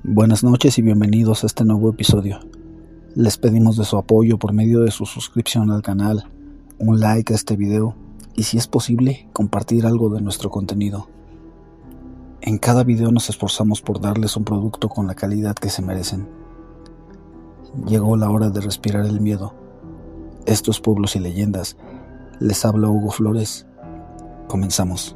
Buenas noches y bienvenidos a este nuevo episodio. Les pedimos de su apoyo por medio de su suscripción al canal, un like a este video y, si es posible, compartir algo de nuestro contenido. En cada video nos esforzamos por darles un producto con la calidad que se merecen. Llegó la hora de respirar el miedo. Esto es Pueblos y Leyendas. Les habla Hugo Flores. Comenzamos.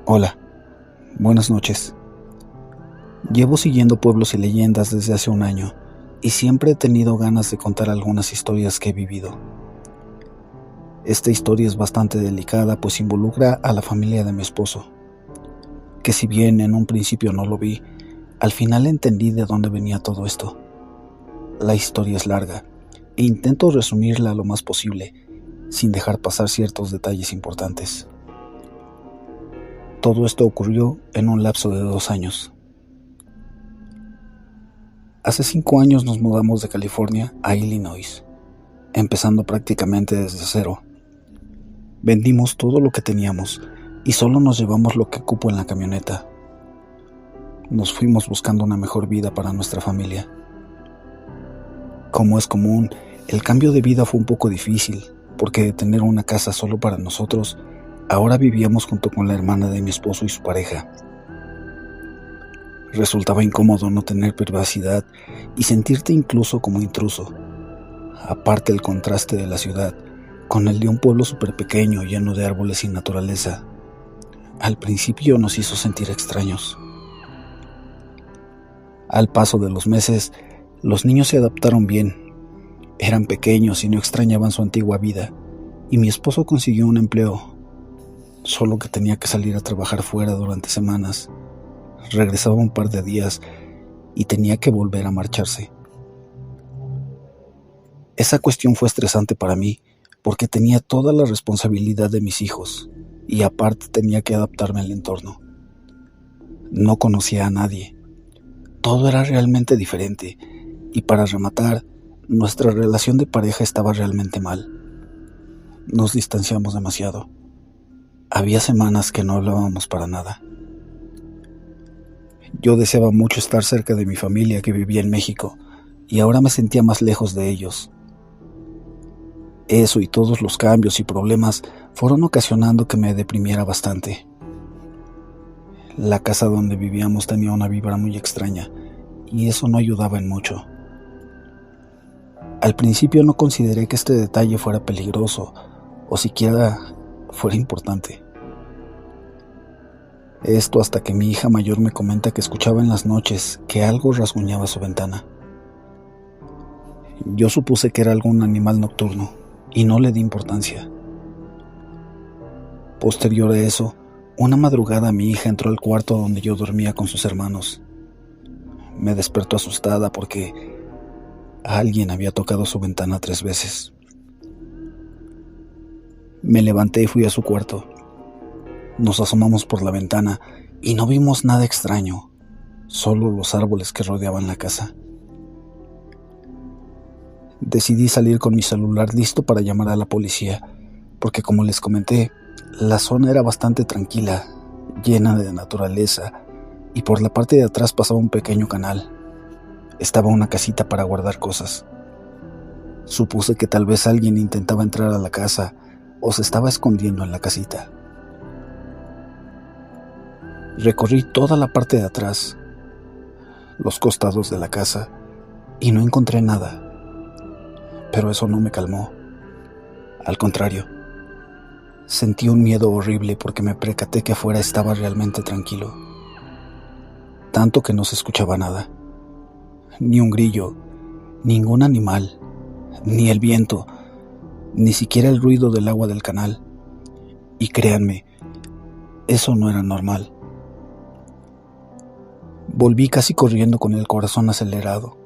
Hola, buenas noches. Llevo siguiendo Pueblos y Leyendas desde hace un año y siempre he tenido ganas de contar algunas historias que he vivido. Esta historia es bastante delicada, pues involucra a la familia de mi esposo, que si bien en un principio no lo vi, al final entendí de dónde venía todo esto. La historia es larga e intento resumirla lo más posible, sin dejar pasar ciertos detalles importantes. Todo esto ocurrió en un lapso de 2 años. Hace 5 años nos mudamos de California a Illinois, empezando prácticamente desde cero. Vendimos todo lo que teníamos y solo nos llevamos lo que cupo en la camioneta. Nos fuimos buscando una mejor vida para nuestra familia. Como es común, el cambio de vida fue un poco difícil, porque de tener una casa solo para nosotros, ahora vivíamos junto con la hermana de mi esposo y su pareja. Resultaba incómodo no tener privacidad y sentirte incluso como intruso. Aparte el contraste de la ciudad, con el de un pueblo súper pequeño lleno de árboles y naturaleza, al principio nos hizo sentir extraños. Al paso de los meses, los niños se adaptaron bien. Eran pequeños y no extrañaban su antigua vida, y mi esposo consiguió un empleo, solo que tenía que salir a trabajar fuera durante semanas. Regresaba un par de días y tenía que volver a marcharse. Esa cuestión fue estresante para mí, porque tenía toda la responsabilidad de mis hijos y aparte tenía que adaptarme al entorno. No conocía a nadie. Todo era realmente diferente y, para rematar, nuestra relación de pareja estaba realmente mal. Nos distanciamos demasiado. Había semanas que no hablábamos para nada. Yo deseaba mucho estar cerca de mi familia que vivía en México y ahora me sentía más lejos de ellos. Eso y todos los cambios y problemas fueron ocasionando que me deprimiera bastante. La casa donde vivíamos tenía una vibra muy extraña y eso no ayudaba en mucho. Al principio no consideré que este detalle fuera peligroso o siquiera fuera importante. Esto hasta que mi hija mayor me comenta que escuchaba en las noches que algo rasguñaba su ventana. Yo supuse que era algún animal nocturno y no le di importancia. Posterior a eso, una madrugada mi hija entró al cuarto donde yo dormía con sus hermanos. Me despertó asustada porque alguien había tocado su ventana 3 veces. Me levanté y fui a su cuarto. Nos asomamos por la ventana y no vimos nada extraño, solo los árboles que rodeaban la casa. Decidí salir con mi celular listo para llamar a la policía, porque como les comenté, la zona era bastante tranquila, llena de naturaleza, y por la parte de atrás pasaba un pequeño canal. Estaba una casita para guardar cosas. Supuse que tal vez alguien intentaba entrar a la casa o se estaba escondiendo en la casita. Recorrí toda la parte de atrás, los costados de la casa, y no encontré nada. Pero eso no me calmó. Al contrario, sentí un miedo horrible porque me percaté que afuera estaba realmente tranquilo. Tanto que no se escuchaba nada. Ni un grillo, ningún animal, ni el viento, ni siquiera el ruido del agua del canal. Y créanme, eso no era normal. Volví casi corriendo con el corazón acelerado.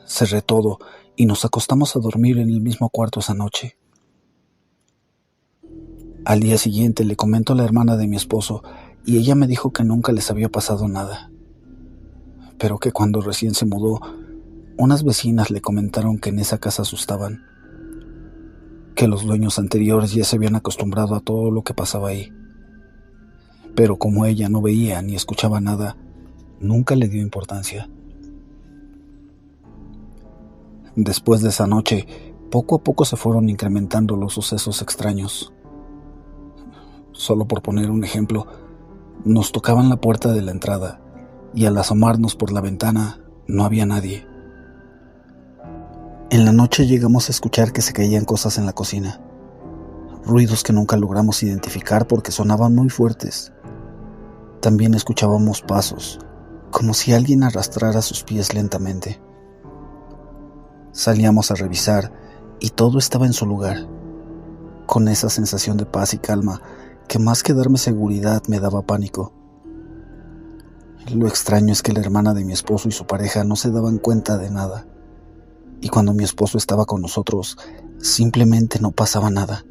Cerré todo y nos acostamos a dormir en el mismo cuarto esa noche. Al día siguiente le comento a la hermana de mi esposo y ella me dijo que nunca les había pasado nada, pero que cuando recién se mudó, unas vecinas le comentaron que en esa casa asustaban, que los dueños anteriores ya se habían acostumbrado a todo lo que pasaba ahí. Pero como ella no veía ni escuchaba nada, nunca le dio importancia. Después de esa noche, poco a poco se fueron incrementando los sucesos extraños. Solo por poner un ejemplo, nos tocaban la puerta de la entrada y al asomarnos por la ventana no había nadie. En la noche llegamos a escuchar que se caían cosas en la cocina, ruidos que nunca logramos identificar porque sonaban muy fuertes. También escuchábamos pasos, como si alguien arrastrara sus pies lentamente. Salíamos a revisar y todo estaba en su lugar, con esa sensación de paz y calma que más que darme seguridad me daba pánico. Lo extraño es que la hermana de mi esposo y su pareja no se daban cuenta de nada, y cuando mi esposo estaba con nosotros, simplemente no pasaba nada.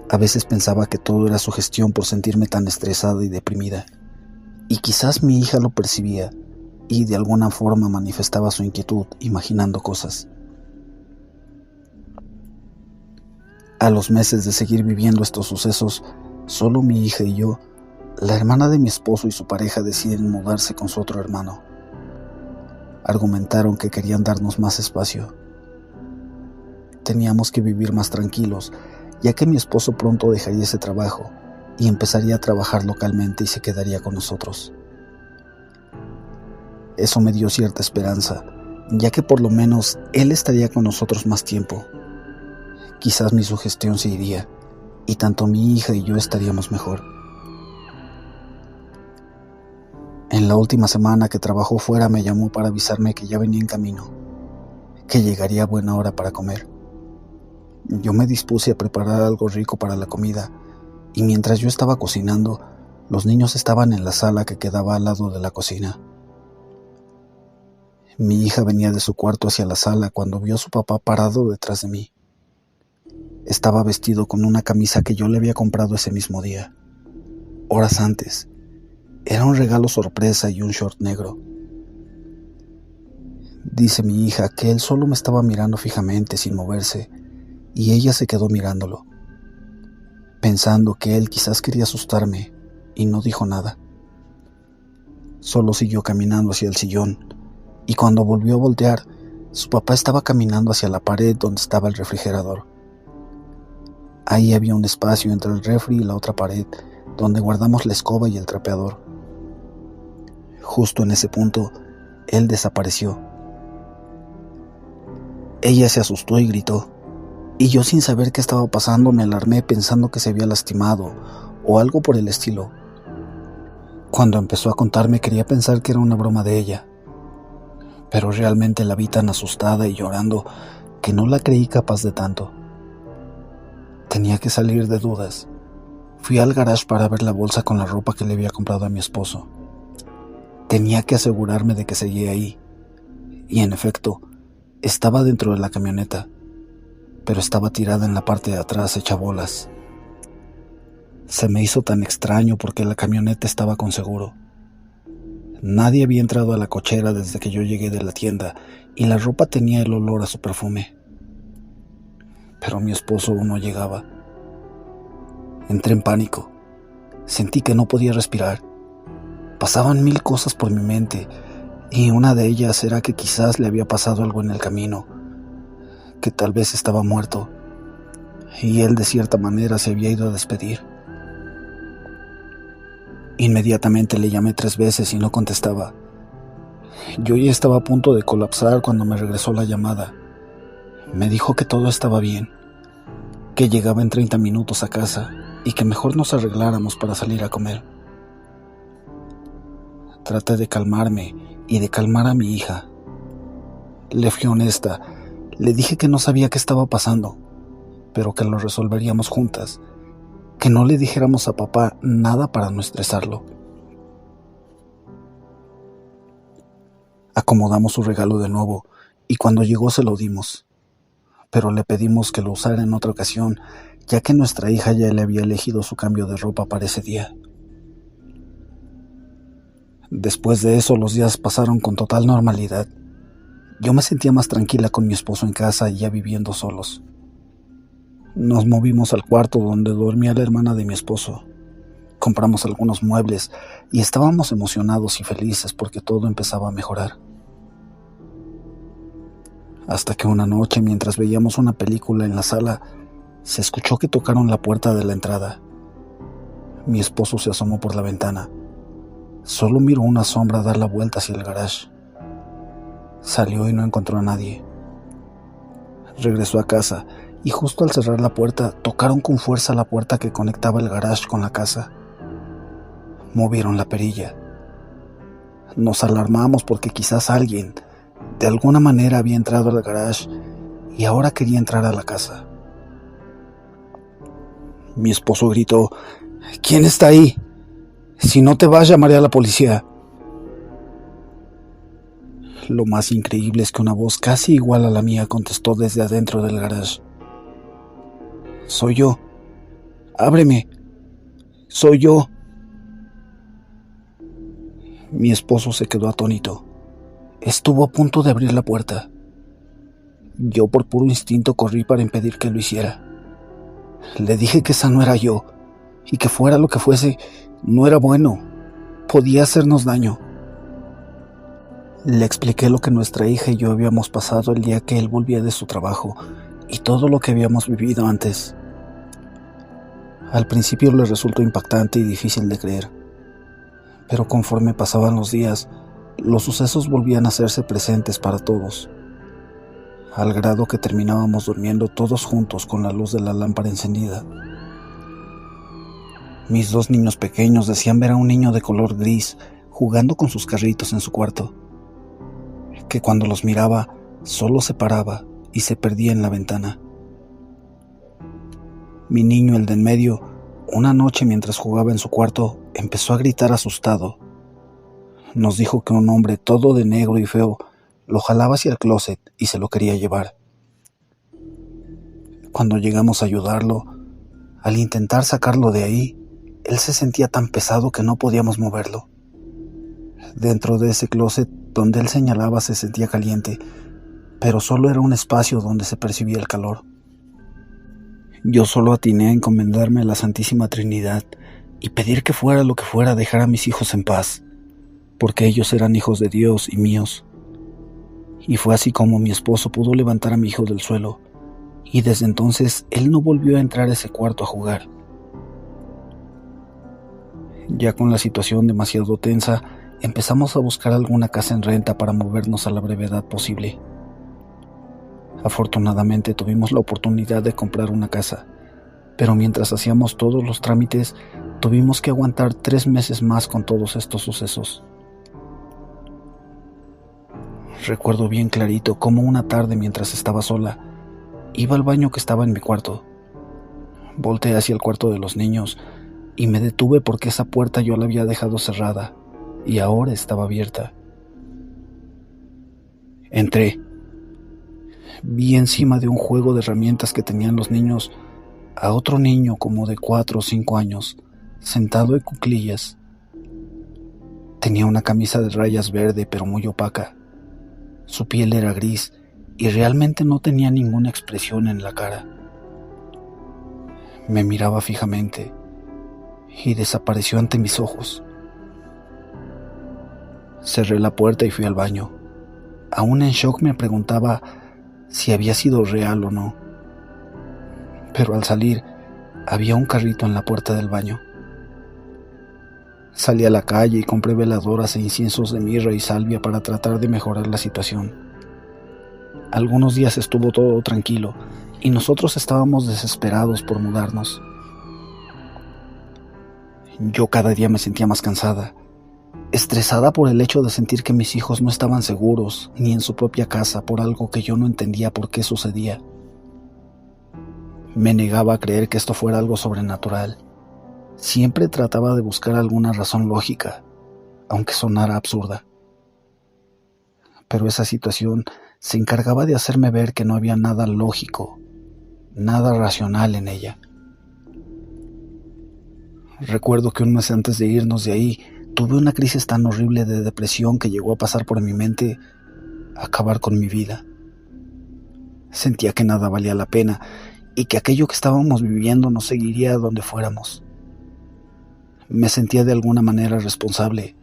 A veces pensaba que todo era sugestión por sentirme tan estresada y deprimida, y quizás mi hija lo percibía y de alguna forma manifestaba su inquietud imaginando cosas. A los meses de seguir viviendo estos sucesos, solo mi hija y yo, la hermana de mi esposo y su pareja deciden mudarse con su otro hermano. Argumentaron que querían darnos más espacio. Teníamos que vivir más tranquilos, ya que mi esposo pronto dejaría ese trabajo y empezaría a trabajar localmente y se quedaría con nosotros. Eso me dio cierta esperanza, ya que por lo menos él estaría con nosotros más tiempo. Quizás mi sugestión se iría, y tanto mi hija y yo estaríamos mejor. En la última semana que trabajó fuera me llamó para avisarme que ya venía en camino, que llegaría a buena hora para comer. Yo me dispuse a preparar algo rico para la comida, y mientras yo estaba cocinando, los niños estaban en la sala que quedaba al lado de la cocina. Mi hija venía de su cuarto hacia la sala cuando vio a su papá parado detrás de mí. Estaba vestido con una camisa que yo le había comprado ese mismo día, horas antes. Era un regalo sorpresa y un short negro. Dice mi hija que él solo me estaba mirando fijamente sin moverse, y ella se quedó mirándolo, pensando que él quizás quería asustarme, y no dijo nada. Solo siguió caminando hacia el sillón, y cuando volvió a voltear, su papá estaba caminando hacia la pared donde estaba el refrigerador. Ahí había un espacio entre el refri y la otra pared, donde guardamos la escoba y el trapeador. Justo en ese punto, él desapareció. Ella se asustó y gritó, y yo sin saber qué estaba pasando me alarmé pensando que se había lastimado o algo por el estilo. Cuando empezó a contarme quería pensar que era una broma de ella, pero realmente la vi tan asustada y llorando que no la creí capaz de tanto. Tenía que salir de dudas. Fui al garage para ver la bolsa con la ropa que le había comprado a mi esposo. Tenía que asegurarme de que seguía ahí, y en efecto, estaba dentro de la camioneta, pero estaba tirada en la parte de atrás hecha bolas. Se me hizo tan extraño porque la camioneta estaba con seguro. Nadie había entrado a la cochera desde que yo llegué de la tienda y la ropa tenía el olor a su perfume. Pero mi esposo aún no llegaba. Entré en pánico. Sentí que no podía respirar. Pasaban 1000 cosas por mi mente y una de ellas era que quizás le había pasado algo en el camino, que tal vez estaba muerto y él de cierta manera se había ido a despedir. Inmediatamente le llamé 3 veces y no contestaba. Yo ya estaba a punto de colapsar cuando me regresó la llamada. Me dijo que todo estaba bien, que llegaba en 30 minutos a casa y que mejor nos arregláramos para salir a comer. Traté de calmarme y de calmar a mi hija. Le fui honesta, le dije que no sabía qué estaba pasando, pero que lo resolveríamos juntas, que no le dijéramos a papá nada para no estresarlo. Acomodamos su regalo de nuevo y cuando llegó se lo dimos, pero le pedimos que lo usara en otra ocasión, ya que nuestra hija ya le había elegido su cambio de ropa para ese día. Después de eso, los días pasaron con total normalidad. Yo me sentía más tranquila con mi esposo en casa y ya viviendo solos. Nos movimos al cuarto donde dormía la hermana de mi esposo. Compramos algunos muebles y estábamos emocionados y felices porque todo empezaba a mejorar. Hasta que una noche, mientras veíamos una película en la sala, se escuchó que tocaron la puerta de la entrada. Mi esposo se asomó por la ventana. Solo miró una sombra dar la vuelta hacia el garage. Salió y no encontró a nadie. Regresó a casa y justo al cerrar la puerta, tocaron con fuerza la puerta que conectaba el garage con la casa. Movieron la perilla. Nos alarmamos porque quizás alguien, de alguna manera, había entrado al garage y ahora quería entrar a la casa. Mi esposo gritó: ¿Quién está ahí? Si no te vas, llamaré a la policía. Lo más increíble es que una voz casi igual a la mía contestó desde adentro del garage: Soy yo. Ábreme. Soy yo. Mi esposo se quedó atónito. Estuvo a punto de abrir la puerta. Yo por puro instinto corrí para impedir que lo hiciera. Le dije que esa no era yo, y que fuera lo que fuese, no era bueno. Podía hacernos daño. Le expliqué lo que nuestra hija y yo habíamos pasado el día que él volvía de su trabajo y todo lo que habíamos vivido antes. Al principio le resultó impactante y difícil de creer, pero conforme pasaban los días, los sucesos volvían a hacerse presentes para todos, al grado que terminábamos durmiendo todos juntos con la luz de la lámpara encendida. Mis dos niños pequeños decían ver a un niño de color gris jugando con sus carritos en su cuarto, que cuando los miraba solo se paraba y se perdía en la ventana. Mi niño, el de en medio, una noche mientras jugaba en su cuarto, empezó a gritar asustado. Nos dijo que un hombre todo de negro y feo lo jalaba hacia el closet y se lo quería llevar. Cuando llegamos a ayudarlo, al intentar sacarlo de ahí, él se sentía tan pesado que no podíamos moverlo. Dentro de ese closet donde él señalaba se sentía caliente, pero solo era un espacio donde se percibía el calor. Yo solo atiné a encomendarme a la Santísima Trinidad y pedir que fuera lo que fuera dejar a mis hijos en paz, porque ellos eran hijos de Dios y míos. Y fue así como mi esposo pudo levantar a mi hijo del suelo, y desde entonces él no volvió a entrar a ese cuarto a jugar. Ya con la situación demasiado tensa, empezamos a buscar alguna casa en renta para movernos a la brevedad posible. Afortunadamente tuvimos la oportunidad de comprar una casa, pero mientras hacíamos todos los trámites, tuvimos que aguantar 3 meses más con todos estos sucesos. Recuerdo bien clarito cómo una tarde, mientras estaba sola, iba al baño que estaba en mi cuarto. Volteé hacia el cuarto de los niños y me detuve porque esa puerta yo la había dejado cerrada y ahora estaba abierta. Entré. Vi encima de un juego de herramientas que tenían los niños a otro niño como de 4 o 5 años, sentado en cuclillas. Tenía una camisa de rayas verde pero muy opaca. Su piel era gris y realmente no tenía ninguna expresión en la cara. Me miraba fijamente y desapareció ante mis ojos. Cerré la puerta y fui al baño. Aún en shock me preguntaba si había sido real o no. Pero al salir, había un carrito en la puerta del baño. Salí a la calle y compré veladoras e inciensos de mirra y salvia para tratar de mejorar la situación. Algunos días estuvo todo tranquilo y nosotros estábamos desesperados por mudarnos. Yo cada día me sentía más cansada, estresada por el hecho de sentir que mis hijos no estaban seguros ni en su propia casa por algo que yo no entendía por qué sucedía. Me negaba a creer que esto fuera algo sobrenatural. Siempre trataba de buscar alguna razón lógica, aunque sonara absurda. Pero esa situación se encargaba de hacerme ver que no había nada lógico, nada racional en ella. Recuerdo que un mes antes de irnos de ahí, tuve una crisis tan horrible de depresión que llegó a pasar por mi mente acabar con mi vida. Sentía que nada valía la pena y que aquello que estábamos viviendo nos seguiría a donde fuéramos. Me sentía de alguna manera responsable,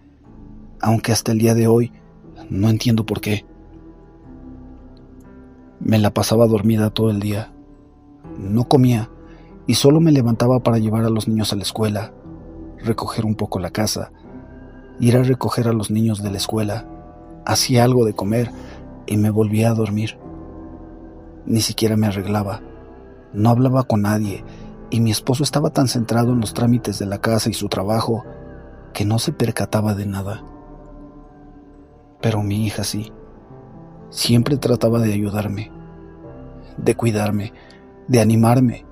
aunque hasta el día de hoy no entiendo por qué. Me la pasaba dormida todo el día. No comía y solo me levantaba para llevar a los niños a la escuela, recoger un poco la casa, ir a recoger a los niños de la escuela, hacía algo de comer y me volvía a dormir. Ni siquiera me arreglaba, no hablaba con nadie y mi esposo estaba tan centrado en los trámites de la casa y su trabajo que no se percataba de nada. Pero mi hija sí, siempre trataba de ayudarme, de cuidarme, de animarme,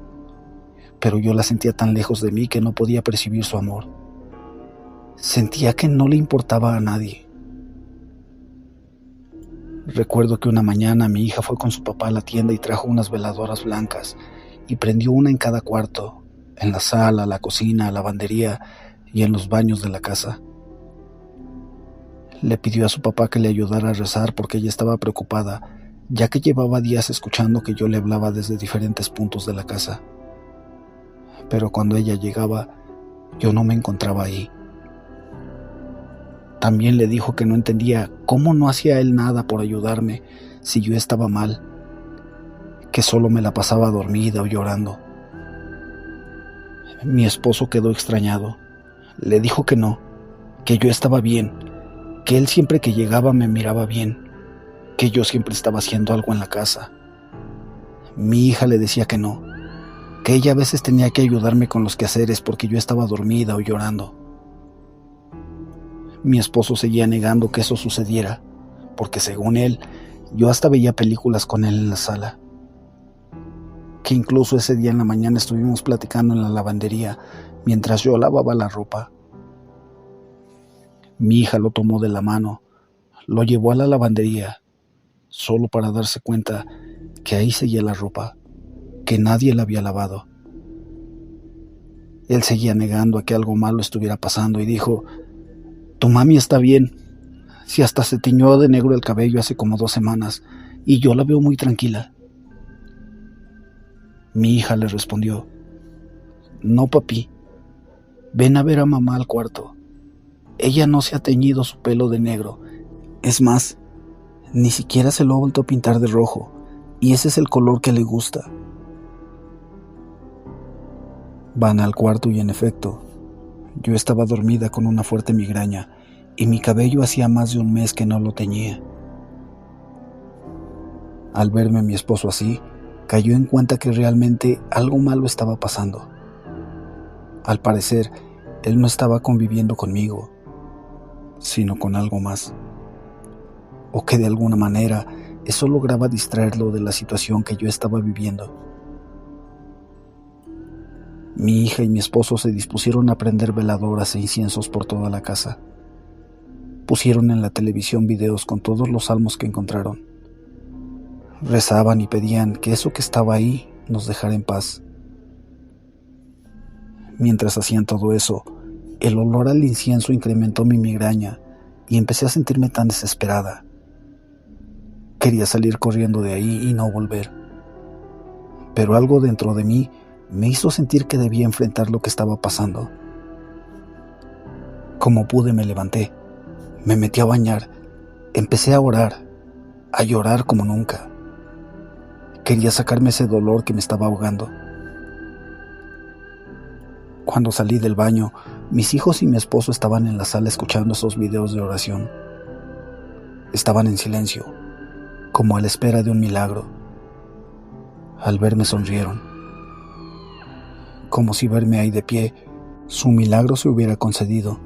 pero yo la sentía tan lejos de mí que no podía percibir su amor. Sentía que no le importaba a nadie. Recuerdo que una mañana mi hija fue con su papá a la tienda y trajo unas veladoras blancas y prendió una en cada cuarto, en la sala, la cocina, la lavandería y en los baños de la casa. Le pidió a su papá que le ayudara a rezar porque ella estaba preocupada, ya que llevaba días escuchando que yo le hablaba desde diferentes puntos de la casa. Pero cuando ella llegaba, yo no me encontraba ahí. También le dijo que no entendía cómo no hacía él nada por ayudarme si yo estaba mal, que solo me la pasaba dormida o llorando. Mi esposo quedó extrañado. Le dijo que no, que yo estaba bien, que él siempre que llegaba me miraba bien, que yo siempre estaba haciendo algo en la casa. Mi hija le decía que no, que ella a veces tenía que ayudarme con los quehaceres porque yo estaba dormida o llorando. Mi esposo seguía negando que eso sucediera, porque según él, yo hasta veía películas con él en la sala. Que incluso ese día en la mañana estuvimos platicando en la lavandería mientras yo lavaba la ropa. Mi hija lo tomó de la mano, lo llevó a la lavandería, solo para darse cuenta que ahí seguía la ropa, que nadie la había lavado. Él seguía negando a que algo malo estuviera pasando y dijo: «Tu mami está bien, si hasta se tiñó de negro el cabello hace como 2 semanas y yo la veo muy tranquila». Mi hija le respondió: «No, papi, ven a ver a mamá al cuarto. Ella no se ha teñido su pelo de negro. Es más, ni siquiera se lo ha vuelto a pintar de rojo, y ese es el color que le gusta». Van al cuarto y en efecto, yo estaba dormida con una fuerte migraña y mi cabello hacía más de 1 mes que no lo teñía. Al verme mi esposo así, cayó en cuenta que realmente algo malo estaba pasando. Al parecer, él no estaba conviviendo conmigo, sino con algo más. O que de alguna manera eso lograba distraerlo de la situación que yo estaba viviendo. Mi hija y mi esposo se dispusieron a prender veladoras e inciensos por toda la casa. Pusieron en la televisión videos con todos los salmos que encontraron. Rezaban y pedían que eso que estaba ahí nos dejara en paz. Mientras hacían todo eso, el olor al incienso incrementó mi migraña y empecé a sentirme tan desesperada. Quería salir corriendo de ahí y no volver. Pero algo dentro de mí me hizo sentir que debía enfrentar lo que estaba pasando. Como pude me levanté, me metí a bañar, empecé a orar, a llorar como nunca. Quería sacarme ese dolor que me estaba ahogando. Cuando salí del baño, mis hijos y mi esposo estaban en la sala escuchando esos videos de oración. Estaban en silencio, como a la espera de un milagro. Al verme sonrieron, como si verme ahí de pie, su milagro se hubiera concedido.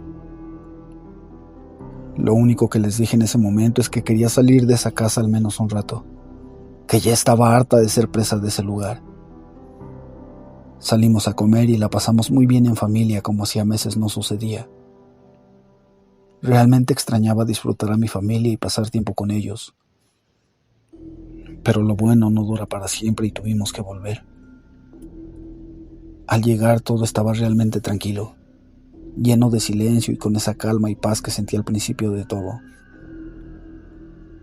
Lo único que les dije en ese momento es que quería salir de esa casa al menos un rato, que ya estaba harta de ser presa de ese lugar. Salimos a comer y la pasamos muy bien en familia, como hacía meses no sucedía. Realmente extrañaba disfrutar a mi familia y pasar tiempo con ellos. Pero lo bueno no dura para siempre y tuvimos que volver. Al llegar todo estaba realmente tranquilo. lleno de silencio y con esa calma y paz que sentí al principio de todo.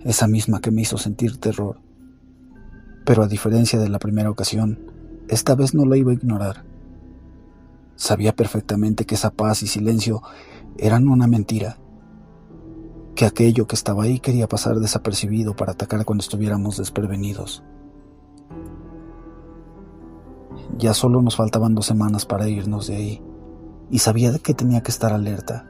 Esa misma que me hizo sentir terror. Pero a diferencia de la primera ocasión, esta vez no la iba a ignorar. Sabía perfectamente que esa paz y silencio eran una mentira, que aquello que estaba ahí quería pasar desapercibido para atacar cuando estuviéramos desprevenidos. Ya solo nos faltaban 2 semanas para irnos de ahí, y sabía que tenía que estar alerta.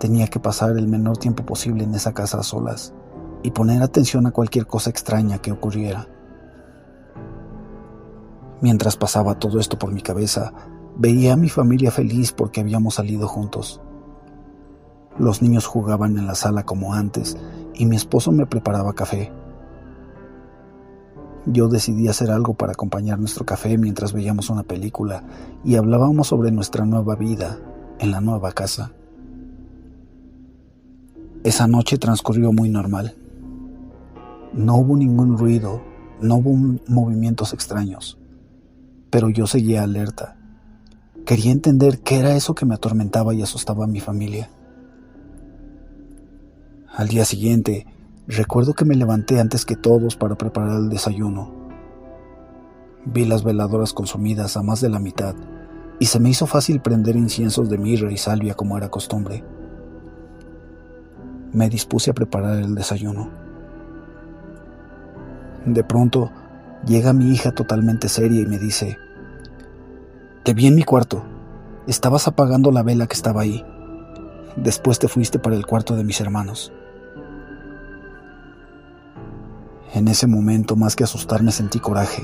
Tenía que pasar el menor tiempo posible en esa casa a solas y poner atención a cualquier cosa extraña que ocurriera. Mientras pasaba todo esto por mi cabeza, veía a mi familia feliz porque habíamos salido juntos. Los niños jugaban en la sala como antes y mi esposo me preparaba café. Yo decidí hacer algo para acompañar nuestro café mientras veíamos una película y hablábamos sobre nuestra nueva vida en la nueva casa. Esa noche transcurrió muy normal. No hubo ningún ruido, no hubo movimientos extraños, pero yo seguía alerta. Quería entender qué era eso que me atormentaba y asustaba a mi familia. Al día siguiente, recuerdo que me levanté antes que todos para preparar el desayuno. Vi las veladoras consumidas a más de la mitad y se me hizo fácil prender inciensos de mirra y salvia como era costumbre. Me dispuse a preparar el desayuno. De pronto, llega mi hija totalmente seria y me dice: «Te vi en mi cuarto. Estabas apagando la vela que estaba ahí. Después te fuiste para el cuarto de mis hermanos». En ese momento, más que asustarme, sentí coraje.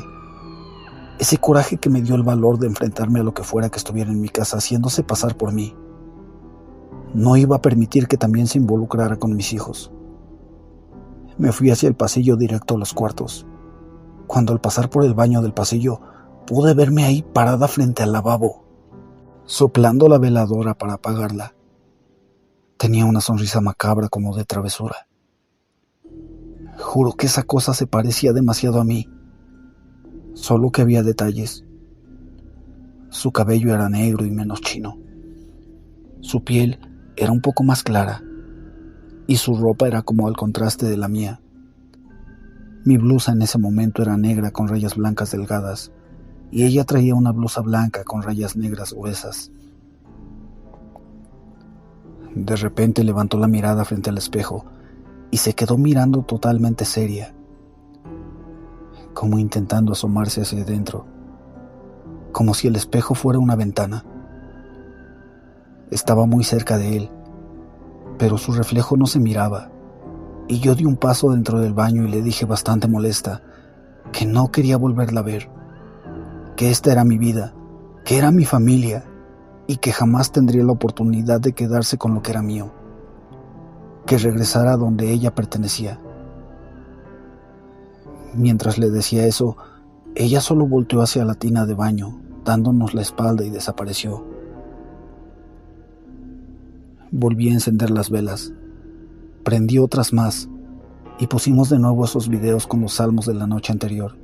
Ese coraje que me dio el valor de enfrentarme a lo que fuera que estuviera en mi casa haciéndose pasar por mí. No iba a permitir que también se involucrara con mis hijos. Me fui hacia el pasillo directo a los cuartos. Cuando al pasar por el baño del pasillo, pude verme ahí parada frente al lavabo, soplando la veladora para apagarla. Tenía una sonrisa macabra como de travesura. Juro que esa cosa se parecía demasiado a mí, solo que había detalles. Su cabello era negro y menos chino. Su piel era un poco más clara y su ropa era como al contraste de la mía. Mi blusa en ese momento era negra con rayas blancas delgadas y ella traía una blusa blanca con rayas negras gruesas. De repente levantó la mirada frente al espejo y se quedó mirando totalmente seria, como intentando asomarse hacia adentro, como si el espejo fuera una ventana. Estaba muy cerca de él, pero su reflejo no se miraba, y yo di un paso dentro del baño y le dije bastante molesta que no quería volverla a ver, que esta era mi vida, que era mi familia, y que jamás tendría la oportunidad de quedarse con lo que era mío, que regresara a donde ella pertenecía. Mientras le decía eso, ella solo volteó hacia la tina de baño, dándonos la espalda y desapareció. Volví a encender las velas, prendí otras más y pusimos de nuevo esos videos con los salmos de la noche anterior.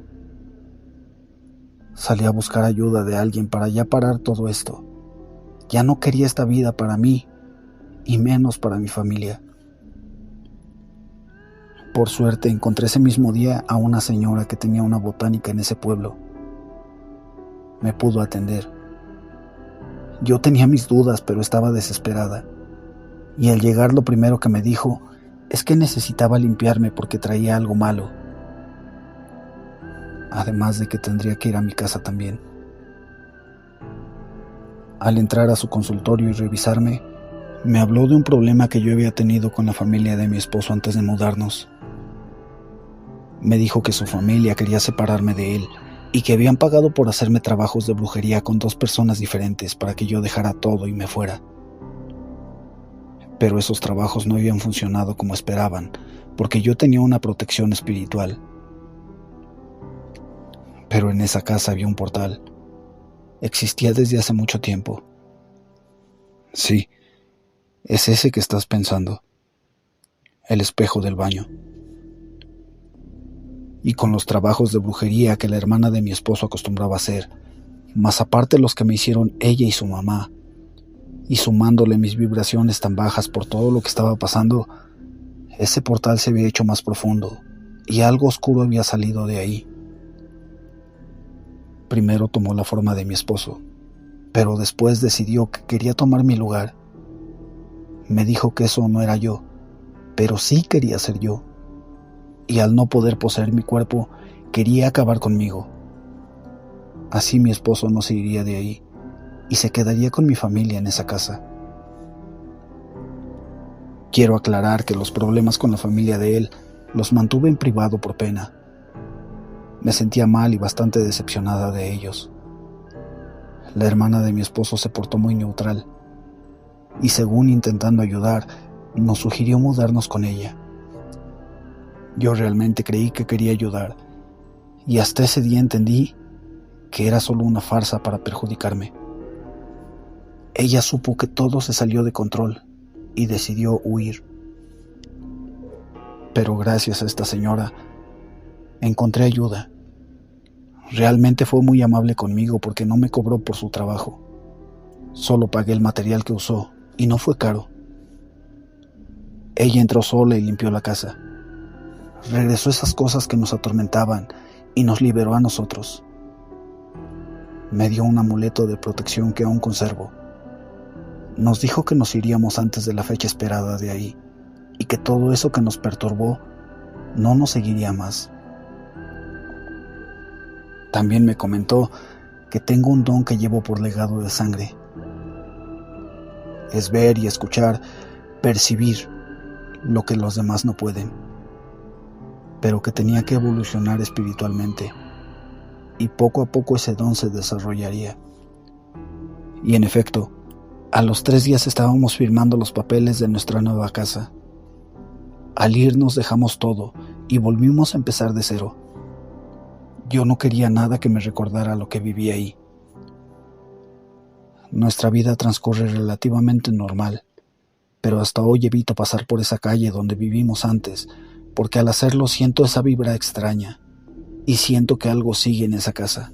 Salí a buscar ayuda de alguien para ya parar todo esto. Ya no quería esta vida para mí y menos para mi familia. Por suerte encontré ese mismo día a una señora que tenía una botánica en ese pueblo. Me pudo atender. Yo tenía mis dudas, pero estaba desesperada. Y al llegar lo primero que me dijo es que necesitaba limpiarme porque traía algo malo. Además de que tendría que ir a mi casa también. Al entrar a su consultorio y revisarme, me habló de un problema que yo había tenido con la familia de mi esposo antes de mudarnos. Me dijo que su familia quería separarme de él y que habían pagado por hacerme trabajos de brujería con 2 personas diferentes para que yo dejara todo y me fuera. Pero esos trabajos no habían funcionado como esperaban, porque yo tenía una protección espiritual. Pero en esa casa había un portal. Existía desde hace mucho tiempo. Sí, es ese que estás pensando. El espejo del baño. Y con los trabajos de brujería que la hermana de mi esposo acostumbraba a hacer, más aparte los que me hicieron ella y su mamá, y sumándole mis vibraciones tan bajas por todo lo que estaba pasando, ese portal se había hecho más profundo y algo oscuro había salido de ahí. Primero tomó la forma de mi esposo, pero después decidió que quería tomar mi lugar. Me dijo que eso no era yo, pero sí quería ser yo, y al no poder poseer mi cuerpo, quería acabar conmigo. Así mi esposo no se iría de ahí y se quedaría con mi familia en esa casa. Quiero aclarar que los problemas con la familia de él los mantuve en privado por pena. Me sentía mal y bastante decepcionada de ellos. La hermana de mi esposo se portó muy neutral y, según intentando ayudar, nos sugirió mudarnos con ella. Yo realmente creí que quería ayudar y hasta ese día entendí que era solo una farsa para perjudicarme. Ella supo que todo se salió de control y decidió huir. Pero gracias a esta señora encontré ayuda. Realmente fue muy amable conmigo porque no me cobró por su trabajo. Solo pagué el material que usó y no fue caro. Ella entró sola y limpió la casa. Regresó esas cosas que nos atormentaban y nos liberó a nosotros. Me dio un amuleto de protección que aún conservo. Nos dijo que nos iríamos antes de la fecha esperada de ahí y que todo eso que nos perturbó no nos seguiría más. También me comentó que tengo un don que llevo por legado de sangre. Es ver y escuchar, percibir lo que los demás no pueden, pero que tenía que evolucionar espiritualmente y poco a poco ese don se desarrollaría. Y en efecto, a los 3 días estábamos firmando los papeles de nuestra nueva casa. Al irnos dejamos todo y volvimos a empezar de cero. Yo no quería nada que me recordara lo que viví ahí. Nuestra vida transcurre relativamente normal, pero hasta hoy evito pasar por esa calle donde vivimos antes, porque al hacerlo siento esa vibra extraña y siento que algo sigue en esa casa.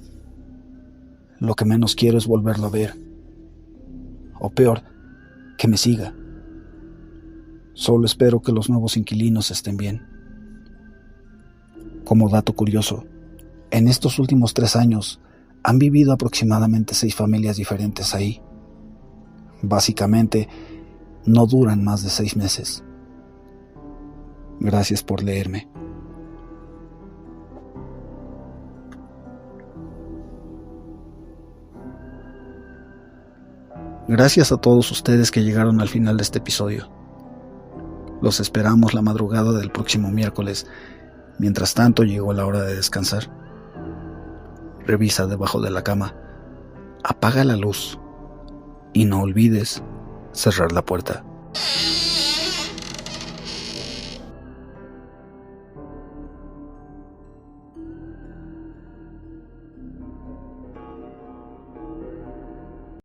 Lo que menos quiero es volverlo a ver, o peor, que me siga. Solo espero que los nuevos inquilinos estén bien. Como dato curioso, en estos últimos 3 años han vivido aproximadamente 6 familias diferentes ahí. Básicamente, no duran más de 6 meses. Gracias por leerme. Gracias a todos ustedes que llegaron al final de este episodio. Los esperamos la madrugada del próximo miércoles. Mientras tanto, llegó la hora de descansar. Revisa debajo de la cama, apaga la luz y no olvides cerrar la puerta.